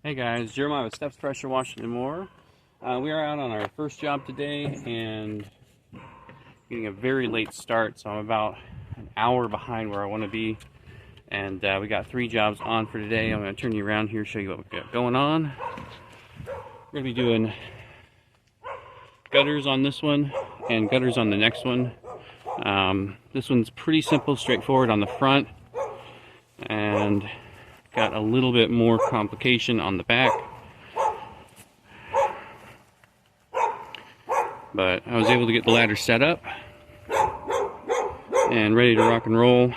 Hey guys, Jeremiah with Steps Pressure Washer and More. We are out on our first job today and getting a very late start, so I'm about an hour behind where I want to be. And we got 3 jobs on for today. I'm going to turn you around here, show you what we've got going on. We're going to be doing gutters on this one and gutters on the next one. This one's pretty simple, straightforward on the front, and got a little bit more complication on the back. But I was able to get the ladder set up and ready to rock and roll.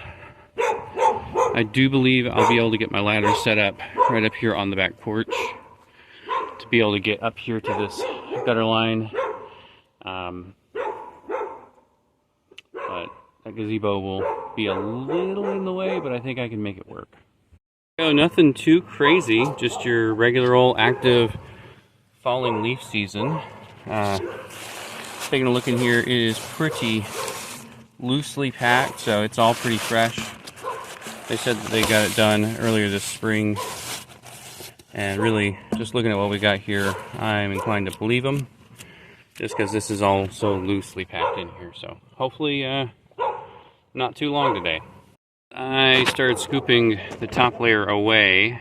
I do believe I'll be able to get my ladder set up right up here on the back porch to be able to get up here to this gutter line. But that gazebo will be a little in the way, but I think I can make it work. So nothing too crazy, just your regular old active falling leaf season. Taking a look in here, it is pretty loosely packed, so it's all pretty fresh. They said that they got it done earlier this spring, and really, just looking at what we got here, I'm inclined to believe them, just because this is all so loosely packed in here. So hopefully not too long today. I started scooping the top layer away.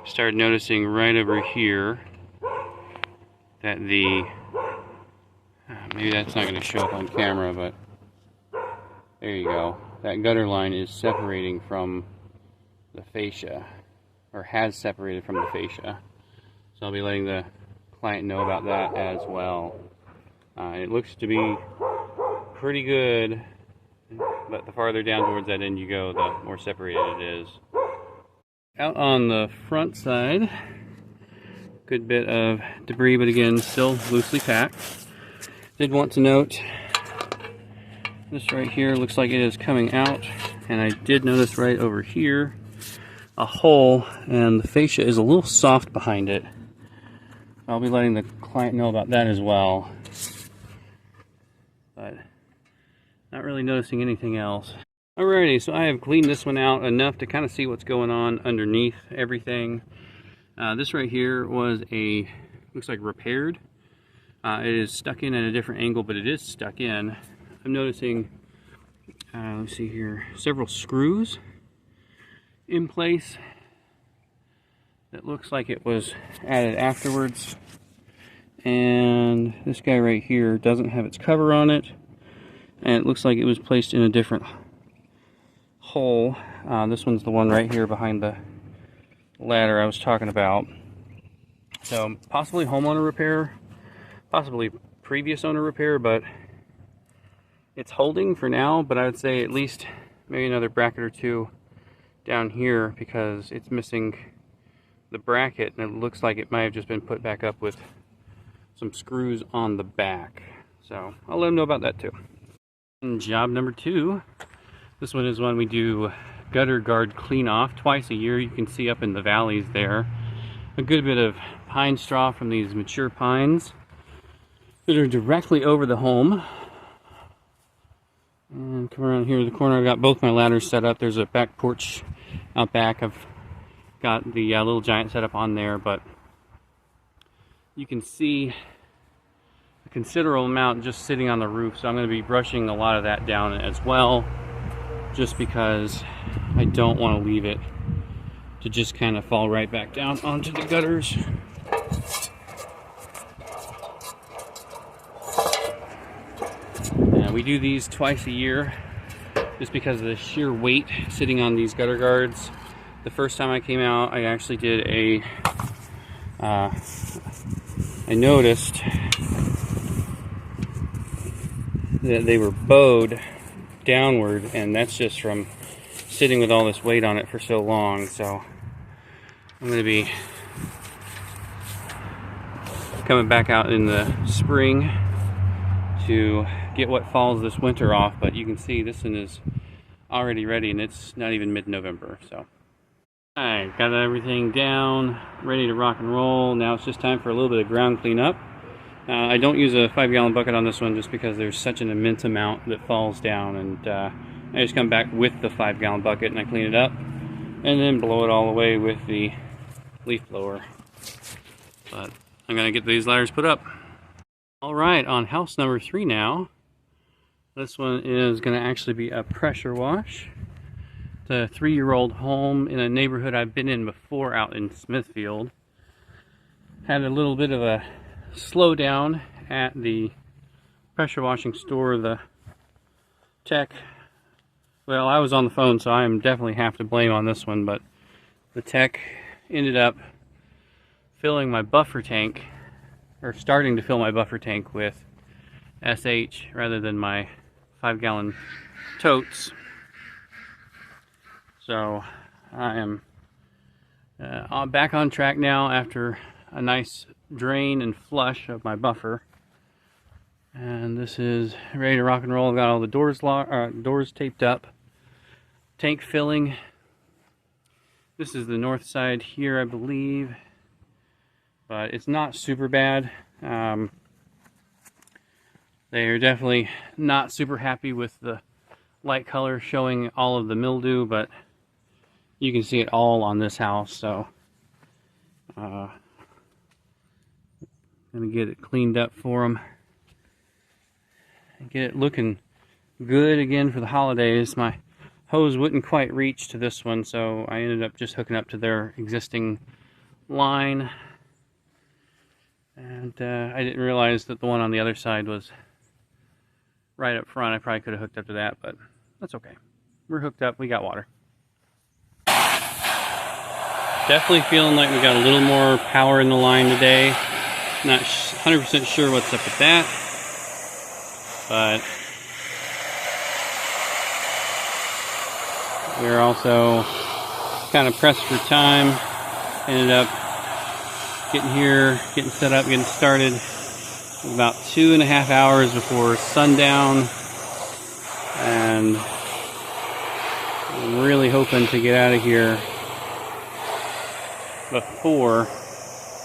Started noticing right over here that the maybe that's not going to show up on camera, but there you go. That gutter line is separating from the fascia, or has separated from the fascia. So I'll be letting the client know about that as well. It looks to be pretty good, but the farther down towards that end you go, the more separated it is. Out on the front side, good bit of debris, but again, still loosely packed. Did want to note, this right here looks like it is coming out, and I did notice right over here a hole, and the fascia is a little soft behind it. I'll be letting the client know about that as well. But not really noticing anything else. Alrighty, so I have cleaned this one out enough to kind of see what's going on underneath everything. This right here was looks like repaired. It is stuck in at a different angle, but it is stuck in. I'm noticing, let's see here, several screws in place. That looks like it was added afterwards. And this guy right here doesn't have its cover on it. And it looks like it was placed in a different hole. This one's the one right here behind the ladder I was talking about. So possibly homeowner repair, possibly previous owner repair, but it's holding for now. But I would say at least maybe another bracket or two down here, because it's missing the bracket, and it looks like it might have just been put back up with some screws on the back. So I'll let them know about that too. And job number 2, this one is when we do gutter guard clean off twice a year. You can see up in the valleys there a good bit of pine straw from these mature pines that are directly over the home. And come around here to the corner, I've got both my ladders set up. There's a back porch out back. I've got the little giant set up on there, but you can see a considerable amount just sitting on the roof, so I'm going to be brushing a lot of that down as well, just because I don't want to leave it to just kind of fall right back down onto the gutters. We do these twice a year just because of the sheer weight sitting on these gutter guards. The first time I came out, I actually did I noticed that they were bowed downward, and that's just from sitting with all this weight on it for so long. So I'm going to be coming back out in the spring to get what falls this winter off, but you can see this one is already ready, and it's not even mid-November. So alright, got everything down, ready to rock and roll. Now it's just time for a little bit of ground cleanup. I don't use a 5-gallon bucket on this one just because there's such an immense amount that falls down, and I just come back with the 5-gallon bucket and I clean it up and then blow it all away with the leaf blower. But I'm gonna get these ladders put up. All right, on house number 3 now. This one is gonna actually be a pressure wash. It's a 3-year-old home in a neighborhood I've been in before out in Smithfield. Had a little bit of a slowdown at the pressure washing store. The tech, well, I was on the phone, so I am definitely have to blame on this one, but the tech ended up filling my buffer tank, or starting to fill my buffer tank with SH rather than my 5-gallon totes. So I am back on track now after a nice drain and flush of my buffer. And this is ready to rock and roll. I've got all the doors taped up. Tank filling. This is the north side here, I believe. But it's not super bad. They are definitely not super happy with the light color showing all of the mildew, but you can see it all on this house, so gonna get it cleaned up for them and get it looking good again for the holidays. My hose wouldn't quite reach to this one, so I ended up just hooking up to their existing line. And I didn't realize that the one on the other side was right up front. I probably could have hooked up to that, but that's okay. We're hooked up. We got water. Definitely feeling like we got a little more power in the line today. Not 100% sure what's up with that, but we're also kind of pressed for time. Ended up getting here, getting set up, getting started about 2.5 hours before sundown, and I'm really hoping to get out of here before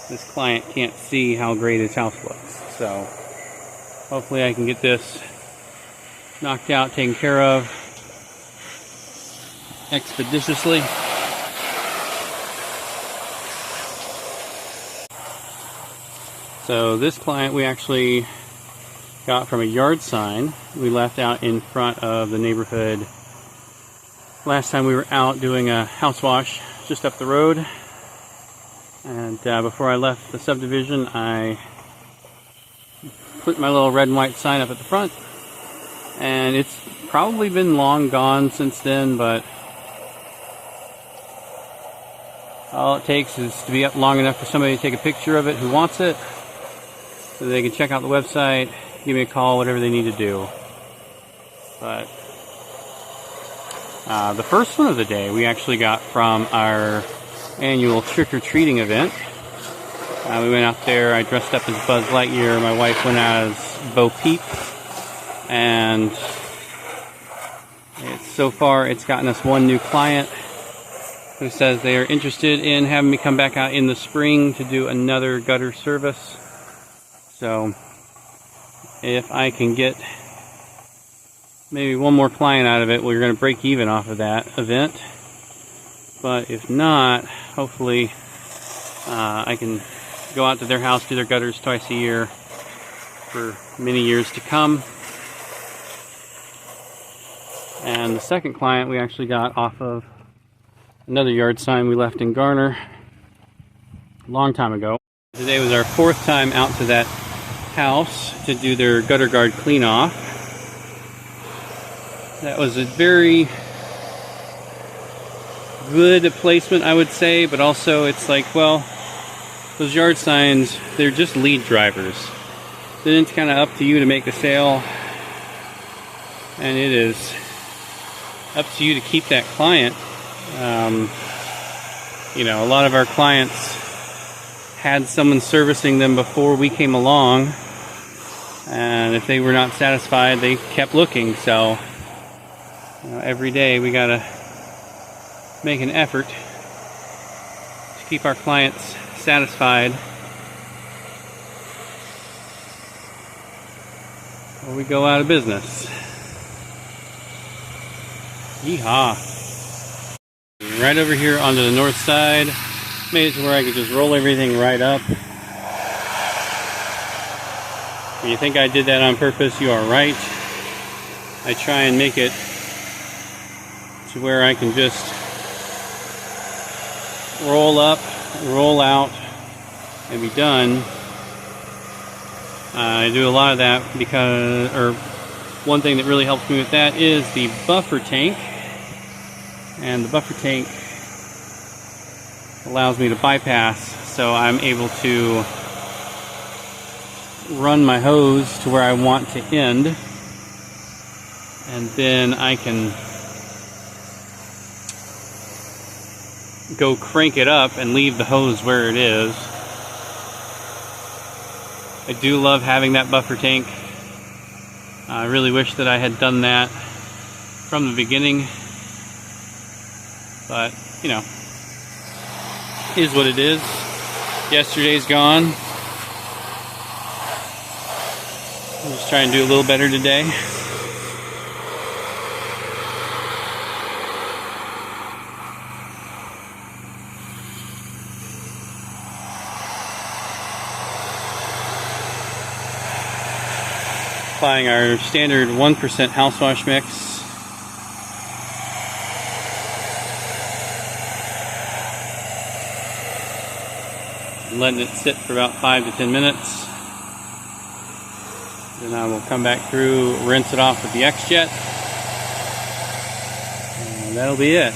this client can't see how great his house looks. So hopefully I can get this knocked out, taken care of expeditiously. So this client we actually got from a yard sign we left out in front of the neighborhood last time we were out doing a house wash just up the road. And before I left the subdivision, I put my little red and white sign up at the front. And it's probably been long gone since then, but all it takes is to be up long enough for somebody to take a picture of it who wants it, so they can check out the website, give me a call, whatever they need to do. But the first one of the day we actually got from our annual trick-or-treating event. We went out there, I dressed up as Buzz Lightyear, my wife went out as Bo Peep, and so far it's gotten us one new client who says they are interested in having me come back out in the spring to do another gutter service. So if I can get maybe one more client out of it, we're going to break even off of that event. But if not, hopefully I can go out to their house, do their gutters twice a year for many years to come. And the second client we actually got off of another yard sign we left in Garner a long time ago. Today was our 4th time out to that house to do their gutter guard clean off. That was a very good placement, I would say, but also it's like, well, those yard signs, they're just lead drivers. Then it's kind of up to you to make the sale, and it is up to you to keep that client. You know, a lot of our clients had someone servicing them before we came along, and if they were not satisfied, they kept looking. So every day we gotta make an effort to keep our clients satisfied, or we go out of business. Yeehaw! Right over here onto the north side, made it to where I could just roll everything right up. If you think I did that on purpose, you are right. I try and make it to where I can just roll up, roll out, and be done. I do a lot of that because, or one thing that really helps me with that is the buffer tank. And the buffer tank allows me to bypass, so I'm able to run my hose to where I want to end, and then I can go crank it up and leave the hose where it is. I do love having that buffer tank. I really wish that I had done that from the beginning, but you know, is what it is. Yesterday's gone. I'm just trying to do a little better today. Applying our standard 1% house wash mix. Letting it sit for about 5 to 10 minutes. Then I will come back through, rinse it off with the XJET, and that'll be it.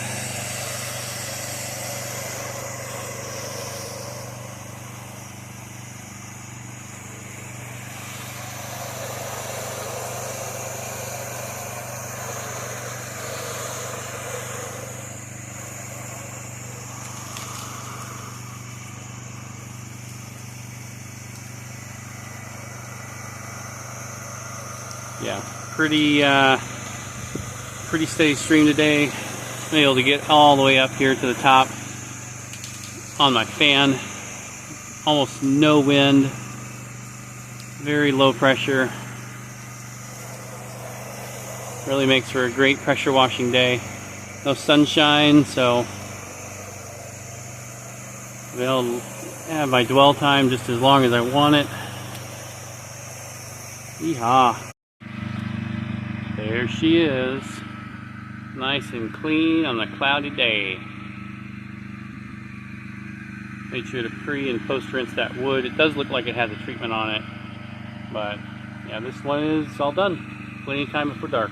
Yeah, pretty steady stream today. I'm able to get all the way up here to the top on my fan. Almost no wind, very low pressure. Really makes for a great pressure washing day. No sunshine, so I'll have my dwell time just as long as I want it. Yeehaw. There she is, nice and clean on a cloudy day. Made sure to pre and post rinse that wood. It does look like it has a treatment on it, but yeah, this one is all done. Plenty of time before dark.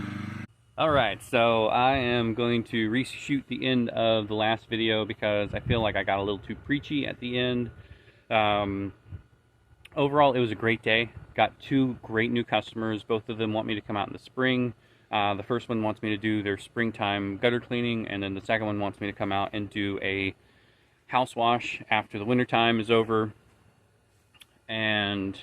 Alright, so I am going to reshoot the end of the last video because I feel like I got a little too preachy at the end. Overall, it was a great day. Got 2 great new customers. Both of them want me to come out in the spring. The first one wants me to do their springtime gutter cleaning, and then the second one wants me to come out and do a house wash after the wintertime is over. And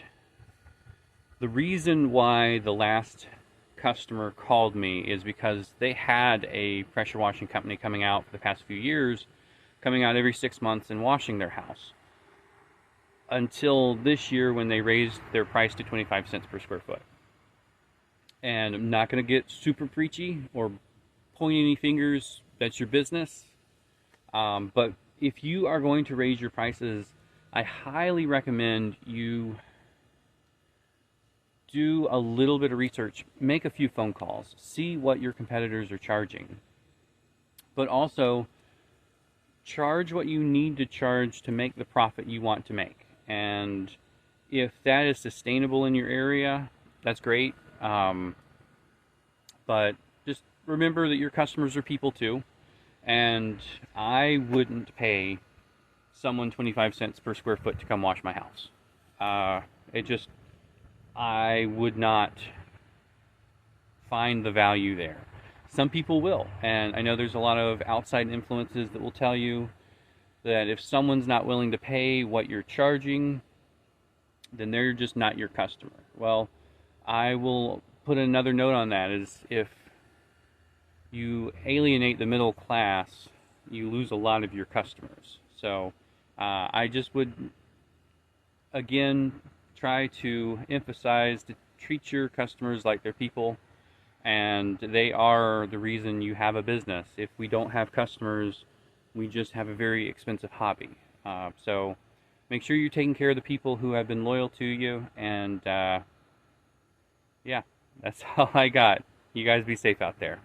the reason why the last customer called me is because they had a pressure washing company coming out for the past few years, coming out every 6 months and washing their house. Until this year when they raised their price to 25 cents per square foot. And I'm not going to get super preachy or point any fingers, that's your business. But if you are going to raise your prices, I highly recommend you do a little bit of research, make a few phone calls, see what your competitors are charging. But also, charge what you need to charge to make the profit you want to make. And if that is sustainable in your area, that's great. But just remember that your customers are people too. And I wouldn't pay someone 25 cents per square foot to come wash my house. I would not find the value there. Some people will. And I know there's a lot of outside influences that will tell you that if someone's not willing to pay what you're charging, then they're just not your customer. Well, I will put another note on that, is if you alienate the middle class, you lose a lot of your customers. So I just would, again, try to emphasize to treat your customers like they're people, and they are the reason you have a business. If we don't have customers, we just have a very expensive hobby. So make sure you're taking care of the people who have been loyal to you, and yeah, that's all I got. You guys be safe out there.